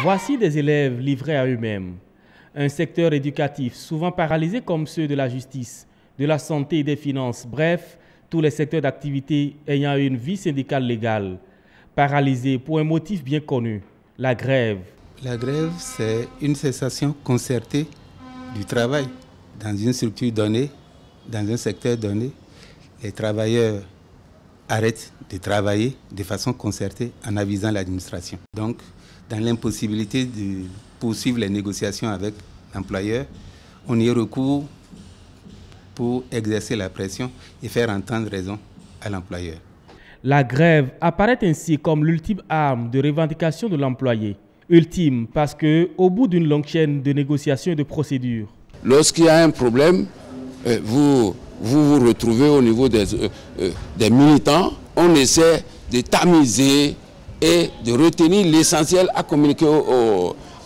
Voici des élèves livrés à eux-mêmes. Un secteur éducatif souvent paralysé comme ceux de la justice, de la santé et des finances. Bref, tous les secteurs d'activité ayant une vie syndicale légale. Paralysés pour un motif bien connu, la grève. La grève, c'est une cessation concertée du travail dans une structure donnée, dans un secteur donné. Les travailleurs arrêtent de travailler de façon concertée en avisant l'administration. Donc, dans l'impossibilité de poursuivre les négociations avec l'employeur, on y recourt pour exercer la pression et faire entendre raison à l'employeur. La grève apparaît ainsi comme l'ultime arme de revendication de l'employé. Ultime parce qu'au bout d'une longue chaîne de négociations et de procédures, lorsqu'il y a un problème, vous retrouvez au niveau des militants, on essaie de tamiser et de retenir l'essentiel à communiquer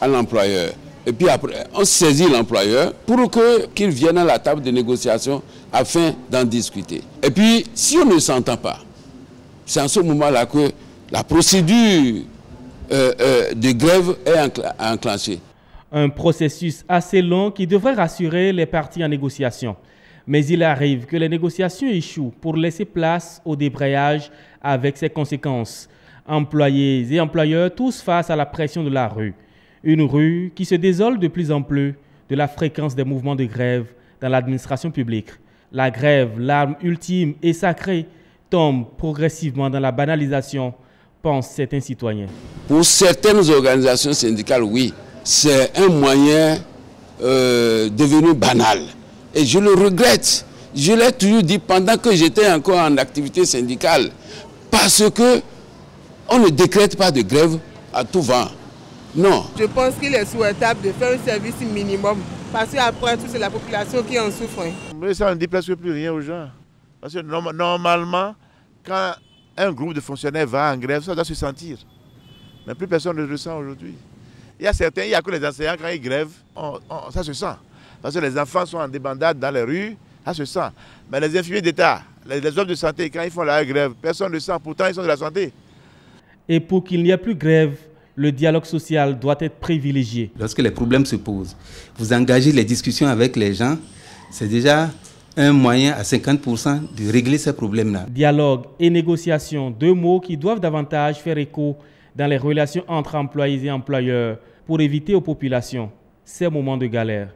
à l'employeur. Et puis après, on saisit l'employeur pour qu'il vienne à la table de négociation afin d'en discuter. Et puis, si on ne s'entend pas, c'est en ce moment-là que la procédure de grève est enclenchée. Un processus assez long qui devrait rassurer les parties en négociation. Mais il arrive que les négociations échouent pour laisser place au débrayage avec ses conséquences. Employés et employeurs tous face à la pression de la rue. Une rue qui se désole de plus en plus de la fréquence des mouvements de grève dans l'administration publique. La grève, l'arme ultime et sacrée, tombe progressivement dans la banalisation, pensent certains citoyens. Pour certaines organisations syndicales, oui, c'est un moyen devenu banal. Et je le regrette. Je l'ai toujours dit pendant que j'étais encore en activité syndicale. Parce que on ne décrète pas de grève à tout vent. Non. Je pense qu'il est souhaitable de faire un service minimum. Parce qu'après tout, c'est la population qui en souffre. Mais ça ne dit presque plus rien aux gens. Parce que normalement, quand un groupe de fonctionnaires va en grève, ça doit se sentir. Mais plus personne ne le ressent aujourd'hui. Il y a que les enseignants, quand ils grèvent, ça se sent. Parce que les enfants sont en débandade dans les rues, ça se sent. Mais les infirmiers d'État, les hommes de santé, quand ils font la grève, personne ne le sent. Pourtant, ils sont de la santé. Et pour qu'il n'y ait plus grève, le dialogue social doit être privilégié. Lorsque les problèmes se posent, vous engagez les discussions avec les gens, c'est déjà un moyen à 50% de régler ces problèmes-là. Dialogue et négociation, deux mots qui doivent davantage faire écho dans les relations entre employés et employeurs pour éviter aux populations ces moments de galère.